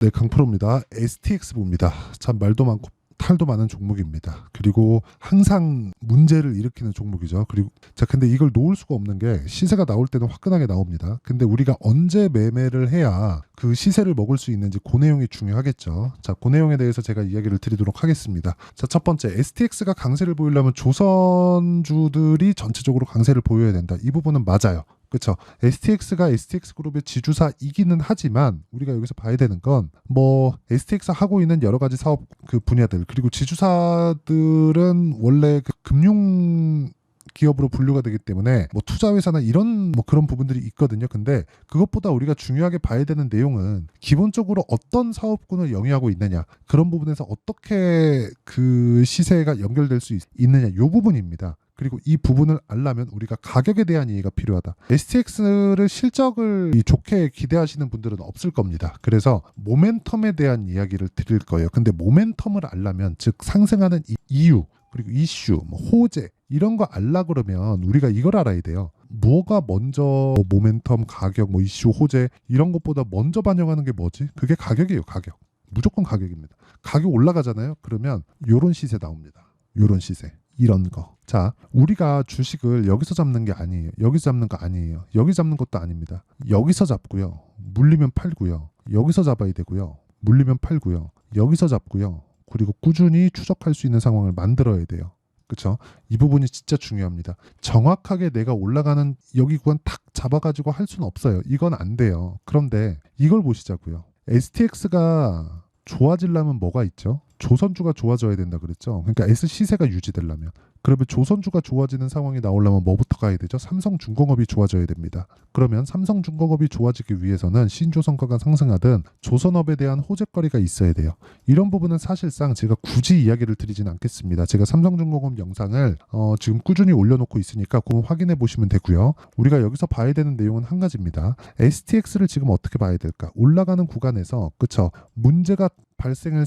네, 강프로입니다. STX 봅니다. 참 말도 많고 탈도 많은 종목입니다. 그리고 항상 문제를 일으키는 종목이죠. 그리고 근데 이걸 놓을 수가 없는 게 시세가 나올 때는 화끈하게 나옵니다. 근데 우리가 언제 매매를 해야 그 시세를 먹을 수 있는지 그 내용이 중요하겠죠. 자, 그 내용에 대해서 제가 이야기를 드리도록 하겠습니다. 자, 첫 번째, STX가 강세를 보이려면 조선주들이 전체적으로 강세를 보여야 된다. 이 부분은 맞아요. 그렇죠. STX가 STX그룹의 지주사이기는 하지만 우리가 여기서 봐야 되는 건 STX 하고 있는 여러 가지 사업 그 분야들, 그리고 지주사들은 원래 그 금융 기업으로 분류가 되기 때문에 투자회사나 이런 그런 부분들이 있거든요. 근데 그것보다 우리가 중요하게 봐야 되는 내용은 기본적으로 어떤 사업군을 영위하고 있느냐, 그런 부분에서 어떻게 그 시세가 연결될 수 있느냐, 이 부분입니다. 그리고 이 부분을 알려면 우리가 가격에 대한 이해가 필요하다. STX를 실적을 좋게 기대하시는 분들은 없을 겁니다. 그래서 모멘텀에 대한 이야기를 드릴 거예요. 근데 모멘텀을 알려면, 즉 상승하는 이유, 그리고 이슈, 호재 이런 거 알라 그러면 우리가 이걸 알아야 돼요. 뭐가 먼저 모멘텀, 가격, 이슈, 호재 이런 것보다 먼저 반영하는 게 뭐지? 그게 가격이에요. 가격. 무조건 가격입니다. 가격 올라가잖아요. 그러면 요런 시세 나옵니다. 요런 시세. 이런 거. 자, 우리가 주식을 여기서 잡는 게 아니에요. 여기서 잡는 거 아니에요. 여기 잡는 것도 아닙니다. 여기서 잡고요. 물리면 팔고요. 여기서 잡아야 되고요. 물리면 팔고요. 여기서 잡고요. 그리고 꾸준히 추적할 수 있는 상황을 만들어야 돼요. 그렇죠? 이 부분이 진짜 중요합니다. 정확하게 내가 올라가는 여기 구간 탁 잡아가지고 할 수는 없어요. 이건 안 돼요. 그런데 이걸 보시자고요. STX가 좋아지려면 뭐가 있죠? 조선주가 좋아져야 된다 그랬죠. 그러니까 S 시세가 유지되려면, 그러면 조선주가 좋아지는 상황이 나오려면 뭐부터 가야 되죠? 삼성중공업이 좋아져야 됩니다. 그러면 삼성중공업이 좋아지기 위해서는 신조선가가 상승하든 조선업에 대한 호재거리가 있어야 돼요. 이런 부분은 사실상 제가 굳이 이야기를 드리지는 않겠습니다. 제가 삼성중공업 영상을 지금 꾸준히 올려놓고 있으니까 그거 확인해 보시면 되고요. 우리가 여기서 봐야 되는 내용은 한 가지입니다. STX를 지금 어떻게 봐야 될까? 올라가는 구간에서, 그쵸, 문제가 발생을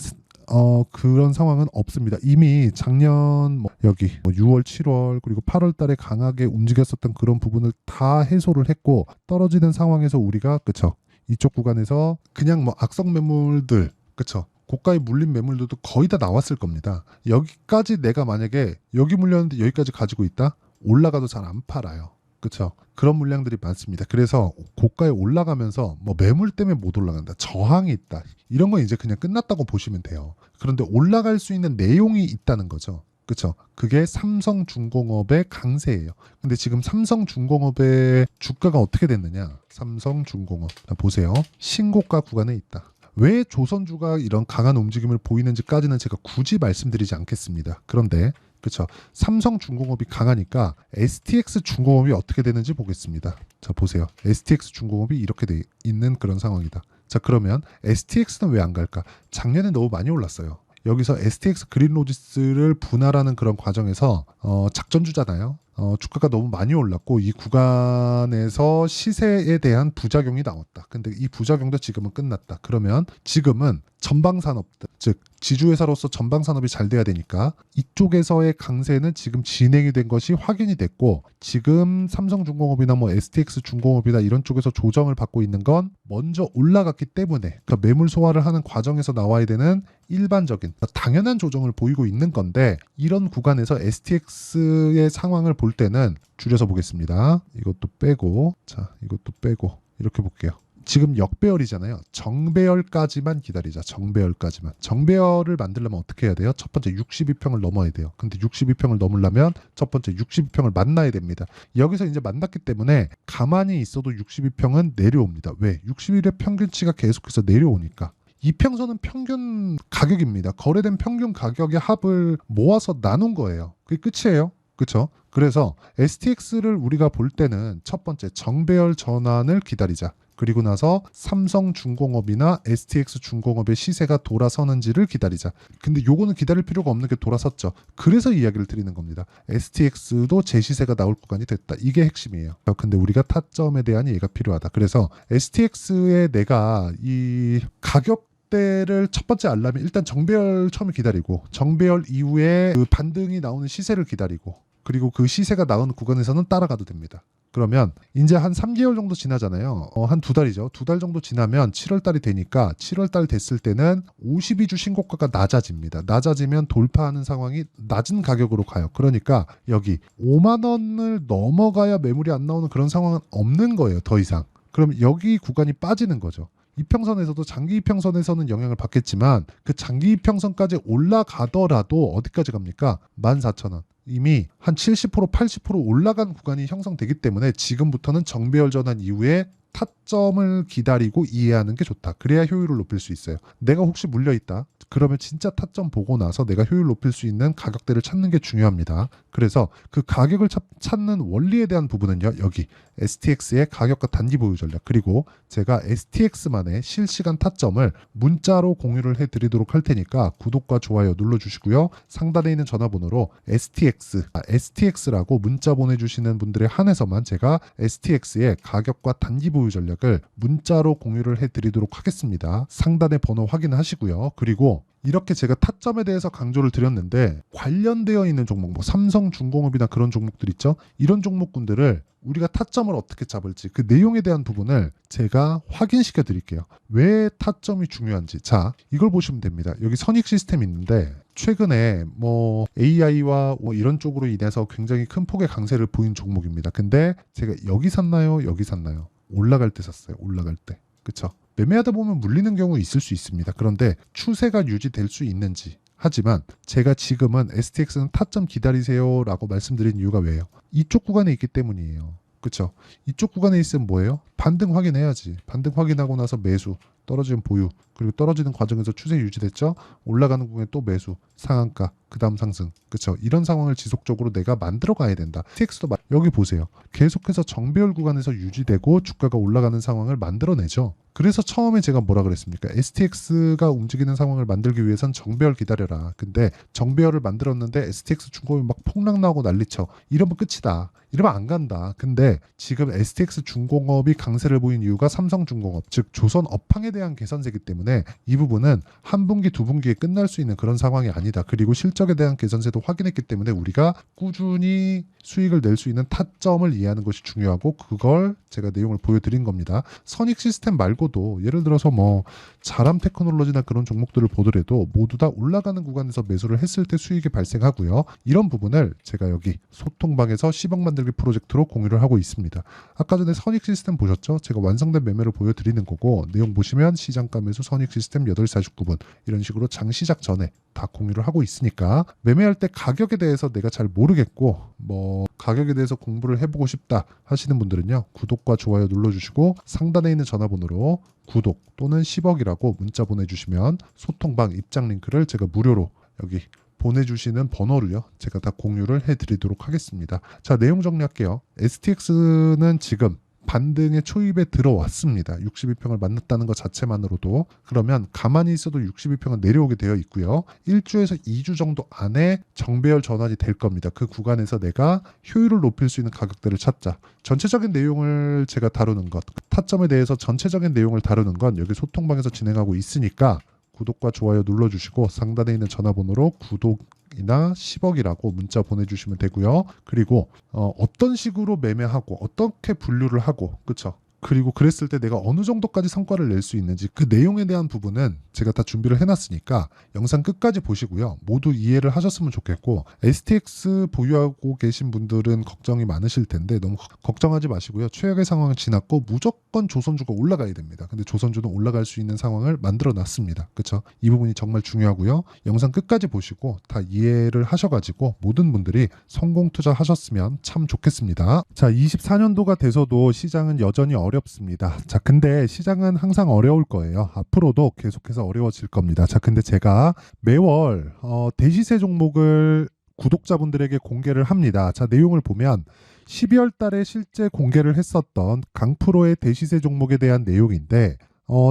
그런 상황은 없습니다. 이미 작년 여기 6월, 7월 그리고 8월 달에 강하게 움직였었던 그런 부분을 다 해소를 했고, 떨어지는 상황에서 우리가, 그쵸, 이쪽 구간에서 그냥 악성 매물들, 그쵸, 고가에 물린 매물들도 거의 다 나왔을 겁니다. 여기까지 내가 만약에 여기 물렸는데 여기까지 가지고 있다? 올라가도 잘 안 팔아요. 그렇죠. 그런 물량들이 많습니다. 그래서 고가에 올라가면서 매물 때문에 못 올라간다, 저항이 있다, 이런 건 이제 그냥 끝났다고 보시면 돼요. 그런데 올라갈 수 있는 내용이 있다는 거죠. 그렇죠. 그게 삼성중공업의 강세예요. 근데 지금 삼성중공업의 주가가 어떻게 됐느냐? 삼성중공업 보세요. 신고가 구간에 있다. 왜 조선주가 이런 강한 움직임을 보이는지까지는 제가 굳이 말씀드리지 않겠습니다. 그런데 그렇죠. 삼성중공업이 강하니까 STX중공업이 어떻게 되는지 보겠습니다. 자, 보세요. STX중공업이 이렇게 돼 있는 그런 상황이다. 자, 그러면 STX는 왜 안 갈까? 작년에 너무 많이 올랐어요. 여기서 STX 그린로지스를 분할하는 그런 과정에서 작전주잖아요. 주가가 너무 많이 올랐고 이 구간에서 시세에 대한 부작용이 나왔다. 근데 이 부작용도 지금은 끝났다. 그러면 지금은 전방산업들, 즉 지주회사로서 전방산업이 잘 돼야 되니까 이쪽에서의 강세는 지금 진행이 된 것이 확인이 됐고, 지금 삼성중공업이나 STX중공업이나 이런 쪽에서 조정을 받고 있는 건 먼저 올라갔기 때문에, 그러니까 매물 소화를 하는 과정에서 나와야 되는 일반적인 당연한 조정을 보이고 있는 건데, 이런 구간에서 STX의 상황을 볼 때는 줄여서 보겠습니다. 이것도 빼고, 자, 이것도 빼고 이렇게 볼게요. 지금 역배열이잖아요. 정배열까지만 기다리자. 정배열까지만. 정배열을 만들려면 어떻게 해야 돼요? 첫 번째 62평을 넘어야 돼요. 근데 62평을 넘으려면 첫 번째 62평을 만나야 됩니다. 여기서 이제 만났기 때문에 가만히 있어도 62평은 내려옵니다. 왜? 61의 평균치가 계속해서 내려오니까. 이평선은 평균 가격입니다. 거래된 평균 가격의 합을 모아서 나눈 거예요. 그게 끝이에요. 그렇죠? 그래서 STX를 우리가 볼 때는 첫 번째 정배열 전환을 기다리자. 그리고 나서 삼성중공업이나 STX중공업의 시세가 돌아서는지를 기다리자. 근데 요거는 기다릴 필요가 없는 게 돌아섰죠. 그래서 이야기를 드리는 겁니다. STX도 제 시세가 나올 구간이 됐다. 이게 핵심이에요. 근데 우리가 타점에 대한 이해가 필요하다. 그래서 STX에 내가 이 가격 때를 첫 번째 알려면 일단 정배열 처음에 기다리고, 정배열 이후에 그 반등이 나오는 시세를 기다리고, 그리고 그 시세가 나오는 구간에서는 따라가도 됩니다. 그러면 이제 한 3개월 정도 지나잖아요. 한 2달이죠. 2달 정도 지나면 7월 달이 되니까 7월 달 됐을 때는 52주 신고가가 낮아집니다. 낮아지면 돌파하는 상황이 낮은 가격으로 가요. 그러니까 여기 5만 원을 넘어가야 매물이 안 나오는 그런 상황은 없는 거예요. 더 이상. 그럼 여기 구간이 빠지는 거죠. 이평선에서도 장기 이평선에서는 영향을 받겠지만 그 장기 이평선까지 올라가더라도 어디까지 갑니까? 14,000원. 이미 한 70% 80% 올라간 구간이 형성되기 때문에 지금부터는 정배열 전환 이후에 타점을 기다리고 이해하는 게 좋다. 그래야 효율을 높일 수 있어요. 내가 혹시 물려있다. 그러면 진짜 타점 보고 나서 내가 효율 높일 수 있는 가격대를 찾는 게 중요합니다. 그래서 그 가격을 찾는 원리에 대한 부분은요. 여기 STX의 가격과 단기 보유 전략 그리고 제가 STX만의 실시간 타점을 문자로 공유를 해드리도록 할 테니까 구독과 좋아요 눌러주시고요. 상단에 있는 전화번호로 STX라고 문자 보내주시는 분들에 한해서만 제가 STX의 가격과 단기 보유 전략을 문자로 공유를 해드리도록 하겠습니다. 상단의 번호 확인하시고요. 그리고 이렇게 제가 타점에 대해서 강조를 드렸는데 관련되어 있는 종목, 뭐 삼성중공업이나 그런 종목들 있죠. 이런 종목군들을 우리가 타점을 어떻게 잡을지 그 내용에 대한 부분을 제가 확인시켜 드릴게요. 왜 타점이 중요한지. 자, 이걸 보시면 됩니다. 여기 선익 시스템이 있는데 최근에 뭐 AI와 뭐 이런 쪽으로 인해서 굉장히 큰 폭의 강세를 보인 종목입니다. 근데 제가 여기 샀나요? 여기 샀나요? 올라갈 때 샀어요. 올라갈 때. 그쵸? 매매하다 보면 물리는 경우 있을 수 있습니다. 그런데 추세가 유지될 수 있는지. 하지만 제가 지금은 STX는 타점 기다리세요 라고 말씀드린 이유가 왜요? 이쪽 구간에 있기 때문이에요. 그쵸? 이쪽 구간에 있으면 뭐예요? 반등 확인해야지. 반등 확인하고 나서 매수, 떨어지면 보유, 그리고 떨어지는 과정에서 추세 유지됐죠? 올라가는 구간에 또 매수, 상한가, 그 다음 상승. 그쵸? 이런 상황을 지속적으로 내가 만들어 가야 된다. STX도 여기 보세요. 계속해서 정배열 구간에서 유지되고 주가가 올라가는 상황을 만들어내죠. 그래서 처음에 제가 뭐라 그랬습니까? STX가 움직이는 상황을 만들기 위해선 정배열 기다려라. 근데 정배열을 만들었는데 STX 중공업이 막 폭락 나고 난리쳐. 이러면 끝이다. 이러면 안 간다. 근데 지금 STX 중공업이 강세를 보인 이유가 삼성중공업, 즉 조선 업황에 대한 개선세이기 때문에 이 부분은 한 분기, 두 분기에 끝날 수 있는 그런 상황이 아니다. 그리고 실적에 대한 개선세도 확인했기 때문에 우리가 꾸준히 수익을 낼 수 있는 타점을 이해하는 것이 중요하고 그걸 제가 내용을 보여드린 겁니다. 선익 시스템 말고도 예를 들어서 뭐 자람 테크놀로지나 그런 종목들을 보더라도 모두 다 올라가는 구간에서 매수를 했을 때 수익이 발생하고요. 이런 부분을 제가 여기 소통방에서 10억 만들기 프로젝트로 공유를 하고 있습니다. 아까 전에 선익 시스템 보셨죠? 제가 완성된 매매를 보여드리는 거고 내용 보시면 시장가 매수 선익 시스템 8시 49분 이런 식으로 장 시작 전에 다 공유를 하고 있으니까 매매할 때 가격에 대해서 내가 잘 모르겠고 뭐 가격에 대해서 공부를 해보고 싶다 하시는 분들은요. 구독과 좋아요 눌러주시고 상단에 있는 전화번호로 구독 또는 10억이라고 문자 보내주시면 소통방 입장 링크를 제가 무료로 여기 보내주시는 번호를요. 제가 다 공유를 해드리도록 하겠습니다. 자, 내용 정리할게요. STX는 지금 반등의 초입에 들어왔습니다. 62평을 만났다는 것 자체만으로도 그러면 가만히 있어도 62평은 내려오게 되어 있고요. 1주에서 2주 정도 안에 정배열 전환이 될 겁니다. 그 구간에서 내가 효율을 높일 수 있는 가격대를 찾자. 전체적인 내용을 제가 다루는 것, 타점에 대해서 전체적인 내용을 다루는 건 여기 소통방에서 진행하고 있으니까 구독과 좋아요 눌러주시고 상단에 있는 전화번호로 구독이나 10억이라고 문자 보내주시면 되고요. 그리고 어떤 식으로 매매하고 어떻게 분류를 하고 그쵸? 그리고 그랬을 때 내가 어느 정도까지 성과를 낼 수 있는지 그 내용에 대한 부분은 제가 다 준비를 해놨으니까 영상 끝까지 보시고요. 모두 이해를 하셨으면 좋겠고 STX 보유하고 계신 분들은 걱정이 많으실 텐데 너무 걱정하지 마시고요. 최악의 상황은 지났고 무조건 조선주가 올라가야 됩니다. 근데 조선주는 올라갈 수 있는 상황을 만들어 놨습니다. 그쵸? 이 부분이 정말 중요하고요. 영상 끝까지 보시고 다 이해를 하셔가지고 모든 분들이 성공 투자하셨으면 참 좋겠습니다. 자, 24년도가 돼서도 시장은 여전히 어렵습니다. 자, 근데 시장은 항상 어려울 거예요. 앞으로도 계속해서 어려워질 겁니다. 자, 근데 제가 매월 대시세 종목을 구독자분들에게 공개를 합니다. 자, 내용을 보면 12월 달에 실제 공개를 했었던 강프로의 대시세 종목에 대한 내용인데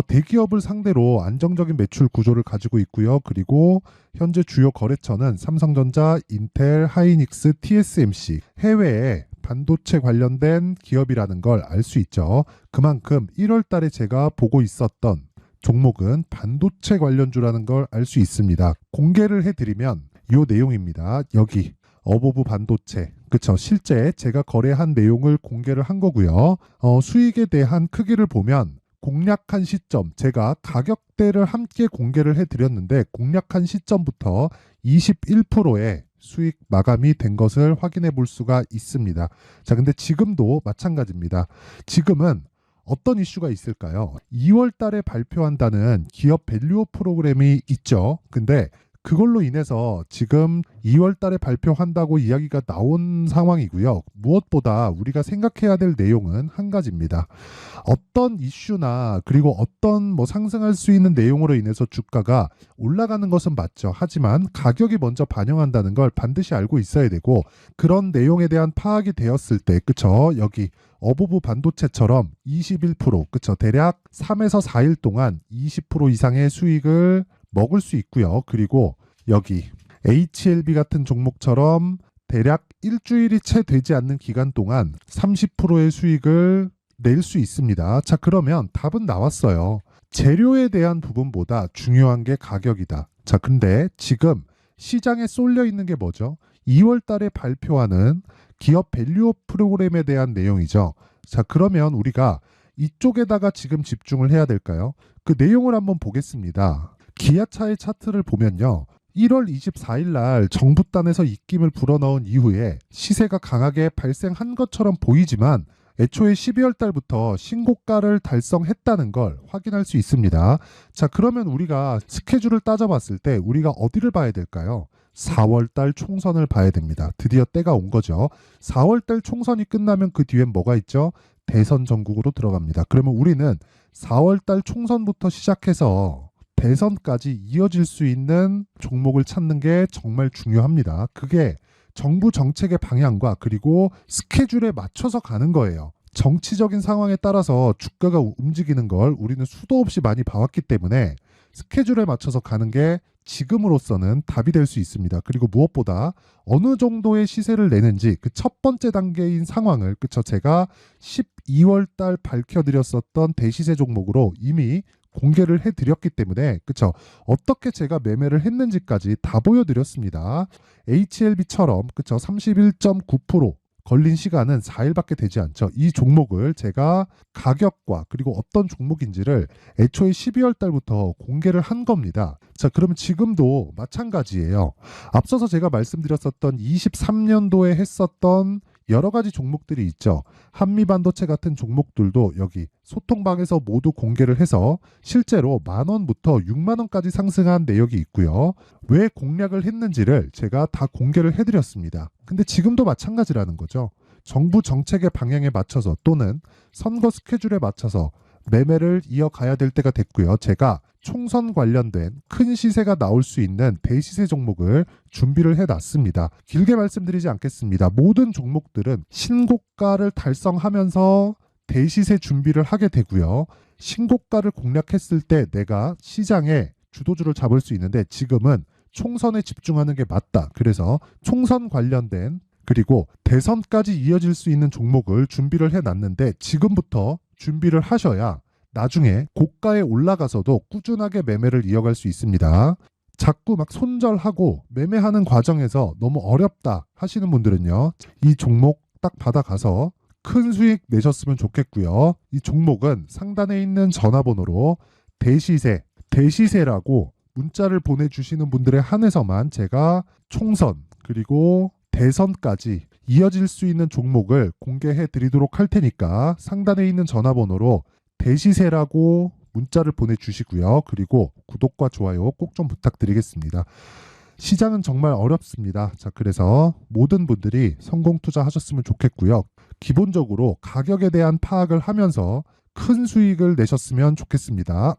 대기업을 상대로 안정적인 매출 구조를 가지고 있고요. 그리고 현재 주요 거래처는 삼성전자, 인텔, 하이닉스, TSMC, 해외에 반도체 관련된 기업이라는 걸 알 수 있죠. 그만큼 1월 달에 제가 보고 있었던 종목은 반도체 관련주라는 걸 알 수 있습니다. 공개를 해드리면 이 내용입니다. 여기 어보브 반도체, 그쵸? 실제 제가 거래한 내용을 공개를 한 거고요. 수익에 대한 크기를 보면 공략한 시점, 제가 가격대를 함께 공개를 해드렸는데 공략한 시점부터 21%의 수익 마감이 된 것을 확인해 볼 수가 있습니다. 자, 근데 지금도 마찬가지입니다. 지금은 어떤 이슈가 있을까요? 2월 달에 발표한다는 기업 밸류업 프로그램이 있죠. 근데 그걸로 인해서 지금 2월 달에 발표한다고 이야기가 나온 상황이고요. 무엇보다 우리가 생각해야 될 내용은 한 가지입니다. 어떤 이슈나 그리고 어떤 상승할 수 있는 내용으로 인해서 주가가 올라가는 것은 맞죠. 하지만 가격이 먼저 반영한다는 걸 반드시 알고 있어야 되고, 그런 내용에 대한 파악이 되었을 때, 그쵸? 여기 어보브 반도체처럼 21%, 그쵸? 대략 3에서 4일 동안 20% 이상의 수익을 먹을 수 있고요. 그리고 여기 HLB 같은 종목처럼 대략 일주일이 채 되지 않는 기간 동안 30%의 수익을 낼 수 있습니다. 자, 그러면 답은 나왔어요. 재료에 대한 부분보다 중요한 게 가격이다. 자, 근데 지금 시장에 쏠려 있는 게 뭐죠? 2월 달에 발표하는 기업 밸류업 프로그램에 대한 내용이죠. 자, 그러면 우리가 이쪽에다가 지금 집중을 해야 될까요? 그 내용을 한번 보겠습니다. 기아차의 차트를 보면요. 1월 24일 날 정부단에서 입김을 불어넣은 이후에 시세가 강하게 발생한 것처럼 보이지만 애초에 12월 달부터 신고가를 달성했다는 걸 확인할 수 있습니다. 자, 그러면 우리가 스케줄을 따져봤을 때 우리가 어디를 봐야 될까요? 4월 달 총선을 봐야 됩니다. 드디어 때가 온 거죠. 4월 달 총선이 끝나면 그 뒤엔 뭐가 있죠? 대선 전국으로 들어갑니다. 그러면 우리는 4월 달 총선부터 시작해서 대선까지 이어질 수 있는 종목을 찾는 게 정말 중요합니다. 그게 정부 정책의 방향과 그리고 스케줄에 맞춰서 가는 거예요. 정치적인 상황에 따라서 주가가 움직이는 걸 우리는 수도 없이 많이 봐왔기 때문에 스케줄에 맞춰서 가는 게 지금으로서는 답이 될 수 있습니다. 그리고 무엇보다 어느 정도의 시세를 내는지 그 첫 번째 단계인 상황을, 그쵸? 제가 12월 달 밝혀드렸었던 대시세 종목으로 이미 공개를 해드렸기 때문에, 그쵸? 어떻게 제가 매매를 했는지까지 다 보여드렸습니다. HLB처럼, 그쵸? 31.9% 걸린 시간은 4일밖에 되지 않죠. 이 종목을 제가 가격과 그리고 어떤 종목인지를 애초에 12월 달부터 공개를 한 겁니다. 자, 그러면 지금도 마찬가지예요. 앞서서 제가 말씀드렸었던 23년도에 했었던 여러 가지 종목들이 있죠. 한미반도체 같은 종목들도 여기 소통방에서 모두 공개를 해서 실제로 10,000원부터 60,000원까지 상승한 내역이 있고요. 왜 공략을 했는지를 제가 다 공개를 해드렸습니다. 근데 지금도 마찬가지라는 거죠. 정부 정책의 방향에 맞춰서 또는 선거 스케줄에 맞춰서 매매를 이어가야 될 때가 됐고요. 제가 총선 관련된 큰 시세가 나올 수 있는 대시세 종목을 준비를 해놨습니다. 길게 말씀드리지 않겠습니다. 모든 종목들은 신고가를 달성하면서 대시세 준비를 하게 되고요. 신고가를 공략했을 때 내가 시장에 주도주를 잡을 수 있는데 지금은 총선에 집중하는 게 맞다. 그래서 총선 관련된 그리고 대선까지 이어질 수 있는 종목을 준비를 해놨는데 지금부터 준비를 하셔야 나중에 고가에 올라가서도 꾸준하게 매매를 이어갈 수 있습니다. 자꾸 막 손절하고 매매하는 과정에서 너무 어렵다 하시는 분들은요. 이 종목 딱 받아가서 큰 수익 내셨으면 좋겠고요. 이 종목은 상단에 있는 전화번호로 대시세라고 문자를 보내주시는 분들에 한해서만 제가 총선 그리고 대선까지 이어질 수 있는 종목을 공개해 드리도록 할 테니까 상단에 있는 전화번호로 대시세라고 문자를 보내주시고요. 그리고 구독과 좋아요 꼭 좀 부탁드리겠습니다. 시장은 정말 어렵습니다. 자, 그래서 모든 분들이 성공 투자하셨으면 좋겠고요. 기본적으로 가격에 대한 파악을 하면서 큰 수익을 내셨으면 좋겠습니다.